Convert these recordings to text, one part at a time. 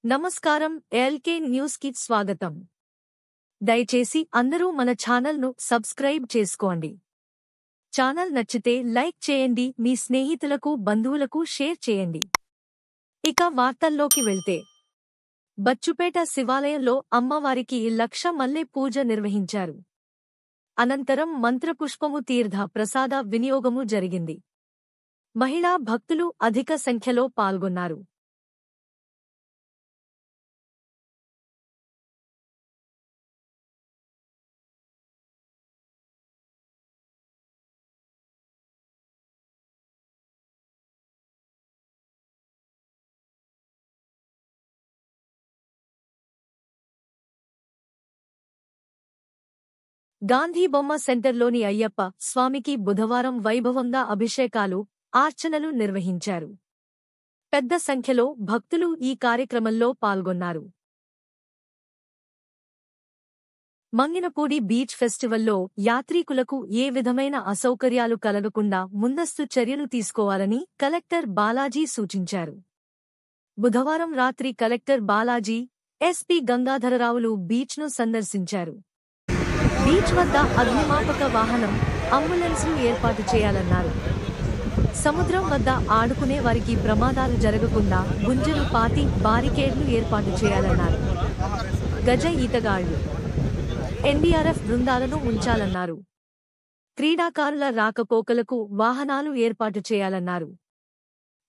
నమస్కారం. LK news కి స్వాగతం. దయచేసి అందరూ మన ఛానల్ను సబ్స్క్రైబ్ చేసుకోండి. ఛానల్ నచ్చితే లైక్ చేయండి, మీ స్నేహితులకు బంధువులకు షేర్ చేయండి. ఇక వార్తల్లోకి వెళ్తే, బచ్చుపేట శివాలయంలో అమ్మవారికి 1,00,000 మల్లె పూజ నిర్వహించారు. అనంతరం మంత్రపుష్పము తీర్థ ప్రసాద వినియోగము జరిగింది. మహిళా భక్తులు అధిక సంఖ్యలో పాల్గొన్నారు. గాంధీ బొమ్మ సెంటర్లోని అయ్యప్ప స్వామికి బుధవారం వైభవంగా అభిషేకాలు, ఆర్చనలు నిర్వహించారు. పెద్ద సంఖ్యలో భక్తులు ఈ కార్యక్రమంలో పాల్గొన్నారు. మంగినపూడి బీచ్ ఫెస్టివల్లో యాత్రీకులకు ఏ విధమైన అసౌకర్యాలు కలగకుండా ముందస్తు చర్యలు తీసుకోవాలని కలెక్టర్ బాలాజీ సూచించారు. బుధవారం రాత్రి కలెక్టర్ బాలాజీ, ఎస్పీ గంగాధరరావులు బీచ్ను సందర్శించారు. బీచ్ వద్ద అగ్నిమాపక వాహనం, అంబులెన్స్ను ఏర్పాటు చేయాలన్నారు. సముద్రం వద్ద ఆడుకునే వారికి ప్రమాదాలు జరగకుండా గుంజలు పాతి బారికేడ్లు ఏర్పాటు చేయాలన్నారు. గజ ఈతగాళ్లు, ఎన్డీఆర్ఎఫ్ బృందాలను ఉంచాలన్నారు. క్రీడాకారుల రాకపోకలకు వాహనాలు ఏర్పాటు చేయాలన్నారు.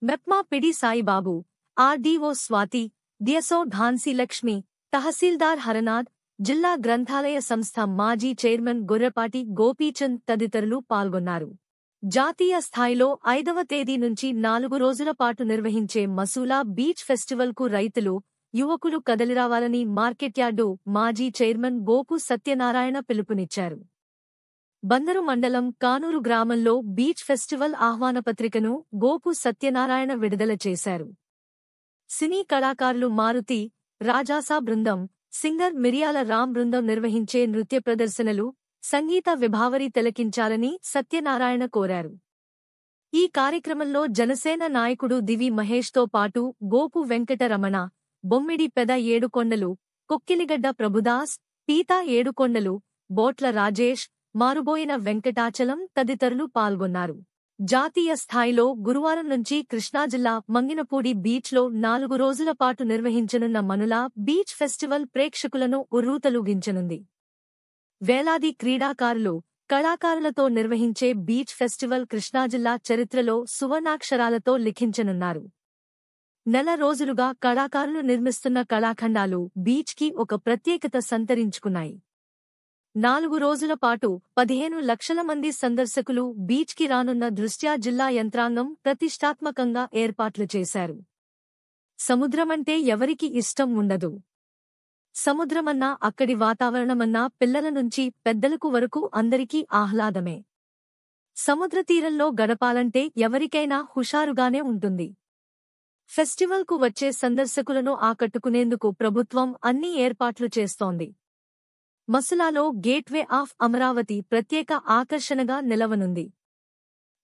మెప్మా పిడి సాయిబాబు, ఆర్డీఓ స్వాతి, డిఎస్ఓ ఝాన్సీ లక్ష్మి, తహసీల్దార్ హరనాథ్, జిల్లా గ్రంథాలయ సంస్థ మాజీ చైర్మన్ గొర్రెపాటి గోపీచంద్ తదితరులు పాల్గొన్నారు. జాతీయ స్థాయిలో 5వ తేదీ నుంచి 4 రోజుల పాటు నిర్వహించే మసూలా బీచ్ ఫెస్టివల్కు రైతులు, యువకులు కదలిరావాలని మార్కెట్యార్డు మాజీ చైర్మన్ గోపు సత్యనారాయణ పిలుపునిచ్చారు. బందరు మండలం కానూరు గ్రామంలో బీచ్ ఫెస్టివల్ ఆహ్వానపత్రికను గోపు సత్యనారాయణ విడుదల చేశారు. సినీ కళాకారులు మారుతి, రాజాసా బృందం, సింగర్ మిరియాల రామ్ బృందం నిర్వహించే నృత్య ప్రదర్శనలు, సంగీత విభావరి తిలకించాలని సత్యనారాయణ కోరారు. ఈ కార్యక్రమంలో జనసేన నాయకుడు దివి మహేష్తో పాటు గోపు వెంకటరమణ, బొమ్మిడి పెద ఏడుకొండలు, కొక్కిలిగడ్డ ప్రభుదాస్, పీతా ఏడుకొండలు, బోట్ల రాజేష్, మారుబోయిన వెంకటాచలం తదితరులు పాల్గొన్నారు. జాతీయ స్థాయిలో గురువారం నుంచి కృష్ణాజిల్లా మంగినపూడి బీచ్లో 4 రోజుల పాటు నిర్వహించనున్న మనులా బీచ్ ఫెస్టివల్ ప్రేక్షకులను ఉర్రూతలూగించనుంది. వేలాది క్రీడాకారులు, కళాకారులతో నిర్వహించే బీచ్ ఫెస్టివల్ కృష్ణాజిల్లా చరిత్రలో సువర్ణాక్షరాలతో లిఖించనున్నారు. నెల రోజులుగా కళాకారులు నిర్మిస్తున్న కళాఖండాలు బీచ్కి ఒక ప్రత్యేకత సంతరించుకున్నాయి. 4 రోజుల పాటు 15 లక్షల మంది సందర్శకులు బీచ్కి రానున్న దృష్ట్యా జిల్లా యంత్రాంగం ప్రతిష్టాత్మకంగా ఏర్పాట్లు చేశారు. సముద్రమంటే ఎవరికి ఇష్టం ఉండదు? సముద్రమన్నా, అక్కడి వాతావరణమన్నా పిల్లల నుంచి పెద్దలకు వరకు అందరికీ ఆహ్లాదమే. సముద్రతీరంలో గడపాలంటే ఎవరికైనా హుషారుగానే ఉంటుంది. ఫెస్టివల్కు వచ్చే సందర్శకులను ఆకట్టుకునేందుకు ప్రభుత్వం అన్ని ఏర్పాట్లు చేస్తోంది. మసులాలో గేట్వే ఆఫ్ అమరావతి ప్రత్యేక ఆకర్షణగా నిలవనుంది.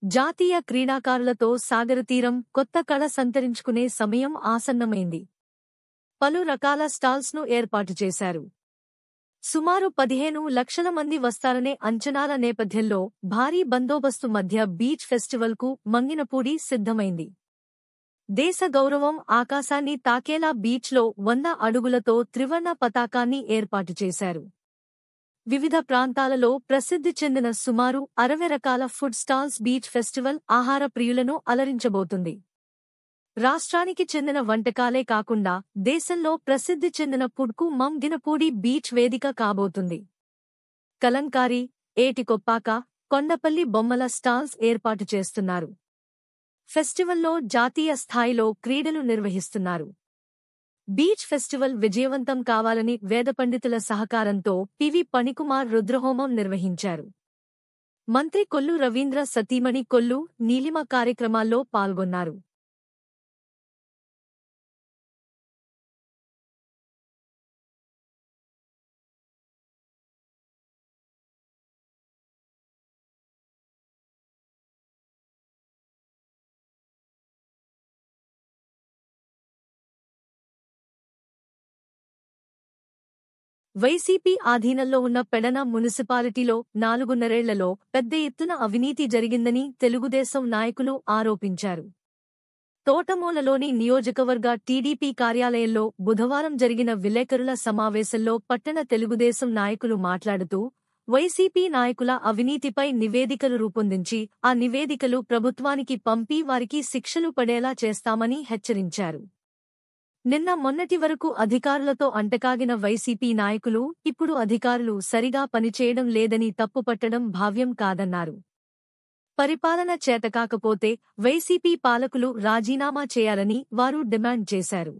జాతీయ క్రీడాకారులతో సాగరతీరం కొత్త కళ సంతరించుకునే సమయం ఆసన్నమైంది. పలు రకాల స్టాల్స్ను ఏర్పాటు చేశారు. సుమారు 15 లక్షల మంది వస్తారనే అంచనాల నేపథ్యంలో భారీ బందోబస్తు మధ్య బీచ్ ఫెస్టివల్కు మంగినపూడి సిద్ధమైంది. దేశ గౌరవం ఆకాశాన్ని తాకేలా బీచ్లో 100 అడుగులతో త్రివర్ణ పతాకాన్ని ఏర్పాటు చేశారు. వివిధ ప్రాంతాలలో ప్రసిద్ధి చెందిన సుమారు 60 రకాల ఫుడ్ స్టాల్స్ బీచ్ ఫెస్టివల్ ఆహార ప్రియులను అలరించబోతుంది. రాష్ట్రానికి చెందిన వంటకాలే కాకుండా దేశంలో ప్రసిద్ధి చెందిన పుడ్కు మంగినపూడి బీచ్ వేదిక కాబోతుంది. కలంకారీ, ఏటికొప్పాక, కొండపల్లి బొమ్మల స్టాల్స్ ఏర్పాటు చేస్తున్నారు. ఫెస్టివల్లో జాతీయ స్థాయిలో క్రీడలు నిర్వహిస్తున్నారు. బీచ్ ఫెస్టివల్ విజయవంతం కావాలని వేదపండితుల సహకారంతో పివి పణికుమార్ రుద్రహోమం నిర్వహించారు. మంత్రి కొల్లు రవీంద్ర సతీమణి కొల్లు నీలిమ కార్యక్రమాల్లో పాల్గొన్నారు. వైసీపీ ఆధీనంలో ఉన్న పెడన మున్సిపాలిటీలో 4.5 ఏళ్లలో పెద్ద ఎత్తున అవినీతి జరిగిందని తెలుగుదేశం నాయకులు ఆరోపించారు. తోటమూలలోని నియోజకవర్గ టీడీపీ కార్యాలయంలో బుధవారం జరిగిన విలేకరుల సమావేశంలో పట్టణ తెలుగుదేశం నాయకులు మాట్లాడుతూ, వైసీపీ నాయకుల అవినీతిపై నివేదికలు రూపొందించి ఆ నివేదికలు ప్రభుత్వానికి పంపి వారికి శిక్షలు పడేలా చేస్తామని హెచ్చరించారు. నిన్న మొన్నటి వరకు అధికారులతో అంటకాగిన వైసీపీ నాయకులు ఇప్పుడు అధికారులు సరిగా పనిచేయడం లేదని తప్పుపట్టడం భావ్యం కాదన్నారు. పరిపాలన చేతకాకపోతే వైసీపీ పాలకులు రాజీనామా చేయాలని వారు డిమాండ్ చేశారు.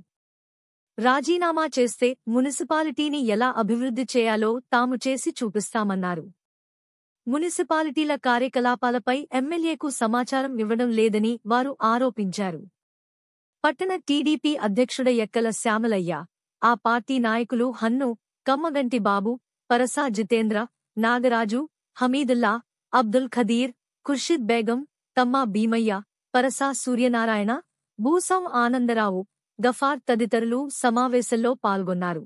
రాజీనామా చేస్తే మున్సిపాలిటీని ఎలా అభివృద్ధి చేయాలో తాము చేసి చూపిస్తామన్నారు. మున్సిపాలిటీల కార్యకలాపాలపై ఎమ్మెల్యేకు సమాచారం ఇవ్వడం లేదని వారు ఆరోపించారు. పట్టణ టీడీపీ అధ్యక్షుడ ఎక్కల శ్యామలయ్య, ఆ పార్టీ నాయకులు హన్ను, కమ్మగంటి బాబు, పరసా జితేంద్ర, నాగరాజు, హమీదుల్లా, అబ్దుల్ ఖదీర్, ఖుర్షిద్ బేగం, తమ్మా భీమయ్య, పరసా సూర్యనారాయణ, భూసం ఆనందరావు, గఫార్ తదితరులు సమావేశంలో పాల్గొన్నారు.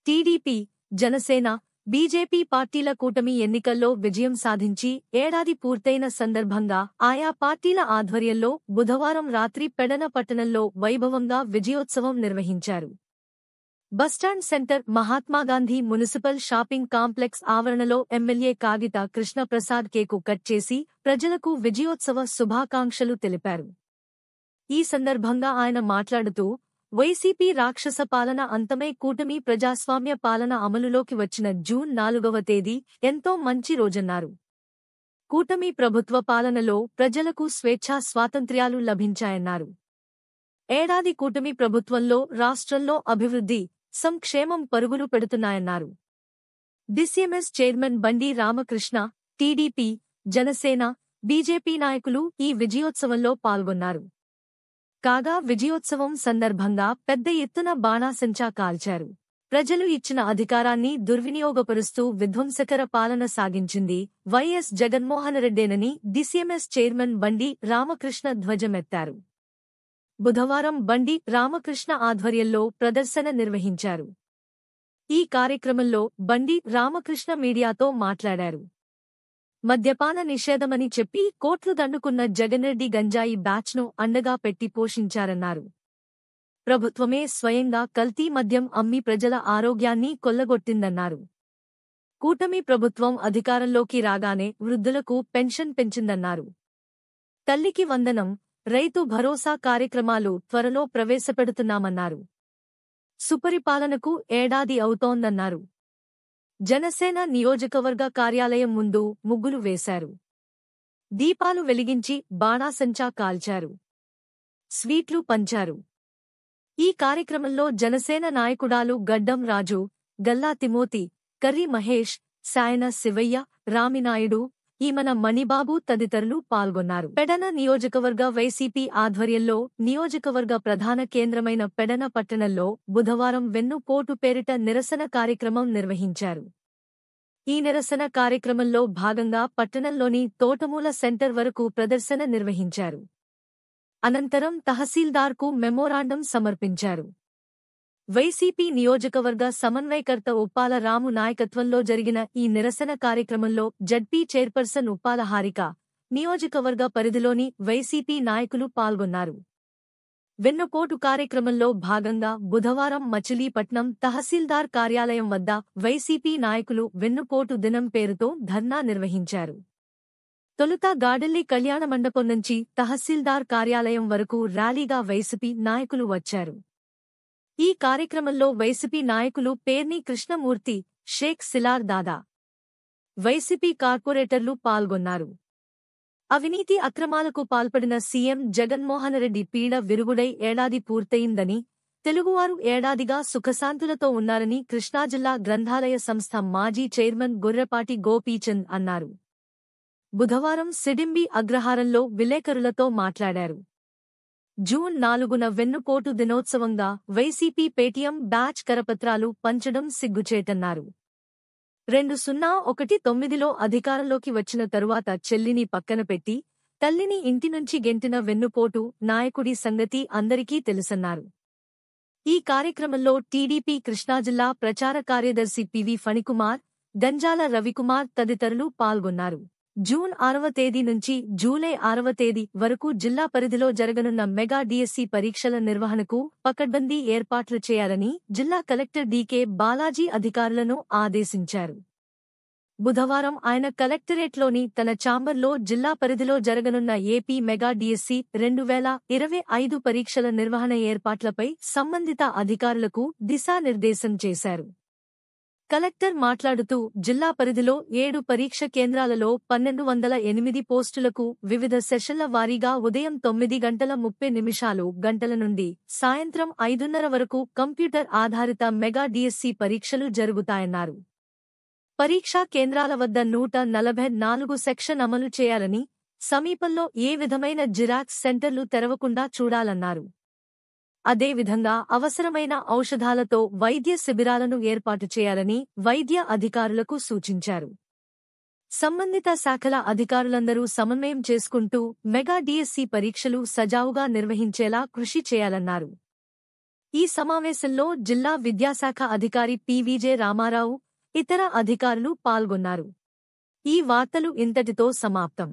టీడీపీ, జనసేన, బీజేపీ పార్టీల కూటమి ఎన్నికల్లో విజయం సాధించి ఏడాది పూర్తయిన సందర్భంగా ఆయా పార్టీల ఆధ్వర్యంలో బుధవారం రాత్రి పెడన పట్టణంలో వైభవంగా విజయోత్సవం నిర్వహించారు. Bus stand centre Mahatma Gandhi municipal shopping complex ఆవరణలో ఎమ్మెల్యే కాగిత కృష్ణప్రసాద్ కేకు కట్ చేసి ప్రజలకు విజయోత్సవ శుభాకాంక్షలు తెలిపారు. ఈ సందర్భంగా ఆయన మాట్లాడుతూ, వైసీపీ రాక్షస పాలన అంతమై కూటమి ప్రజాస్వామ్య పాలన అమలులోకి వచ్చిన జూన్ 4వ తేదీ ఎంతో మంచి రోజన్నారు. కూటమి ప్రభుత్వ పాలనలో ప్రజలకు స్వేచ్ఛా స్వాతంత్ర్యాలు లభించాయన్నారు. ఏడాది కూటమి ప్రభుత్వంలో రాష్ట్రంలో అభివృద్ధి, సంక్షేమం పరుగులు పెడుతున్నాయన్నారు. డిసిఎంఎస్ చైర్మన్ బండి రామకృష్ణ, టీడీపీ, జనసేన, బీజేపీ నాయకులు ఈ విజయోత్సవంలో పాల్గొన్నారు. కాగా విజయోత్సవం సందర్భంగా పెద్ద ఎత్తున బాణాసంచా కాల్చారు. ప్రజలు ఇచ్చిన అధికారాన్ని దుర్వినియోగపరుస్తూ విధ్వంసకర పాలన సాగించింది వైఎస్ జగన్మోహనరెడ్డేనని డిసిఎంఎస్ చైర్మన్ బండి రామకృష్ణ ధ్వజమెత్తారు. బుధవారం బండి రామకృష్ణ ఆధ్వర్యంలో ప్రదర్శన నిర్వహించారు. ఈ కార్యక్రమంలో బండి రామకృష్ణ మీడియాతో మాట్లాడారు. మద్యపాన నిషేధమని చెప్పి కోట్లు దండుకున్న జగన్రెడ్డి గంజాయి బ్యాచ్ను అండగా పెట్టి పోషించారన్నారు. ప్రభుత్వమే స్వయంగా కల్తీ మద్యం అమ్మి ప్రజల ఆరోగ్యాన్ని కొల్లగొట్టిందన్నారు. కూటమి ప్రభుత్వం అధికారంలోకి రాగానే వృద్ధులకు పెన్షన్ పెంచిందన్నారు. తల్లికి వందనం, రైతు భరోసా కార్యక్రమాలు త్వరలో ప్రవేశపెడుతున్నామన్నారు. సుపరిపాలనకు ఏడాది అవుతోందన్నారు. జనసేన నియోజకవర్గ కార్యాలయం ముందు ముగ్గులు వేశారు. దీపాలు వెలిగించి బాణాసంచా కాల్చారు. స్వీట్లు పంచారు. ఈ కార్యక్రమంలో జనసేన నాయకుడాలు గడ్డం రాజు, గల్లా తిమోతి, కర్రి మహేష్, సాయన శివయ్య, రామినాయుడు, ఈమన మణిబాబు తదితరులు పాల్గొన్నారు. పెడన నియోజకవర్గ వైసీపీ ఆధ్వర్యంలో నియోజకవర్గ ప్రధాన కేంద్రమైన పెడన పట్టణంలో బుధవారం వెన్నుపోటు పేరిట నిరసన కార్యక్రమం నిర్వహించారు. ఈ నిరసన కార్యక్రమంలో భాగంగా పట్టణంలోని తోటమూల సెంటర్ వరకు ప్రదర్శన నిర్వహించారు. అనంతరం తహసీల్దార్కు మెమోరాండం సమర్పించారు. వైసీపీ నియోజకవర్గ సమన్వయకర్త ఉప్పాల రాము నాయకత్వంలో జరిగిన ఈ నిరసన కార్యక్రమంలో జడ్పీ చైర్పర్సన్ ఉప్పాల హారిక, నియోజకవర్గ పరిధిలోని వైసీపీ నాయకులు పాల్గొన్నారు. వెన్నుపోటు కార్యక్రమంలో భాగంగా బుధవారం మచిలీపట్నం తహసీల్దార్ కార్యాలయం వద్ద వైసీపీ నాయకులు వెన్నుపోటు దినం పేరుతో ధర్నా నిర్వహించారు. తొలుత గాడెల్లి కళ్యాణ మండపం నుంచి తహసీల్దార్ కార్యాలయం వరకు ర్యాలీగా వైసీపీ నాయకులు వచ్చారు. ఈ కార్యక్రమంలో వైసీపీ నాయకులు పేర్ని కృష్ణమూర్తి, షేక్ సిలార్ దాదా, వైసీపీ కార్పొరేటర్లు పాల్గొన్నారు. అవినీతి అక్రమాలకు పాల్పడిన సీఎం జగన్మోహనరెడ్డి పీడ విరుగుడై ఏడాది పూర్తయిందని, తెలుగువారు ఏడాదిగా సుఖశాంతులతో ఉన్నారని కృష్ణా జిల్లా గ్రంథాలయ సంస్థ మాజీ చైర్మన్ గొర్రెపాటి గోపీచంద్ అన్నారు. బుధవారం సిడింబి అగ్రహారంలో విలేకరులతో మాట్లాడారు. జూన్ 4న వెన్నుపోటు దినోత్సవంగా వైసీపీ పేటీఎం బ్యాచ్ కరపత్రాలు పంచడం సిగ్గుచేటన్నారు. 2019లో అధికారంలోకి వచ్చిన తరువాత చెల్లిని పక్కన పెట్టి తల్లిని ఇంటి నుంచి గెంటిన వెన్నుపోటు నాయకుడి సంగతి అందరికీ తెలుసన్నారు. ఈ కార్యక్రమంలో టీడీపీ కృష్ణా జిల్లా ప్రచార కార్యదర్శి పివి ఫణికుమార్, గంజాల రవికుమార్ తదితరులు పాల్గొన్నారు. జూన్ 6వ తేదీ నుంచి జూలై 6వ తేదీ వరకు జిల్లా పరిధిలో జరగనున్న మెగా డిఎస్సి పరీక్షల నిర్వహణకు పకడ్బందీ ఏర్పాట్లు చేయాలని జిల్లా కలెక్టర్ డీకే బాలాజీ అధికారులను ఆదేశించారు. బుధవారం ఆయన కలెక్టరేట్లోని తన ఛాంబర్లో జిల్లా పరిధిలో జరగనున్న ఏపీ మెగా డిఎస్సి 2025 పరీక్షల నిర్వహణ ఏర్పాట్లపై సంబంధిత అధికారులకు దిశానిర్దేశం చేశారు. కలెక్టర్ మాట్లాడుతూ జిల్లా పరిధిలో 7 పరీక్ష కేంద్రాలలో 1208 పోస్టులకు వివిధ సెషన్ల వారీగా ఉదయం 9:30 గంటల నుండి సాయంత్రం 5:30 వరకు కంప్యూటర్ ఆధారిత మెగా డిఎస్సి పరీక్షలు జరుగుతాయన్నారు. పరీక్షా కేంద్రాల వద్ద 144 సెక్షన్ అమలు చేయాలని, సమీపంలో ఏ విధమైన జిరాక్స్ సెంటర్లు తెరవకుండా చూడాలన్నారు. అదేవిధంగా అవసరమైన ఔషధాలతో వైద్య శిబిరాలను ఏర్పాటు చేయాలని వైద్య అధికారులకు సూచించారు. సంబంధిత శాఖల అధికారులందరూ సమన్వయం చేసుకుంటూ మెగా డిఎస్సి పరీక్షలు సజావుగా నిర్వహించేలా కృషి చేయాలన్నారు. ఈ సమావేశంలో జిల్లా విద్యాశాఖ అధికారి పివిజే రామారావు, ఇతర అధికారులు పాల్గొన్నారు. ఈ వార్తలు ఇంతటితో సమాప్తం.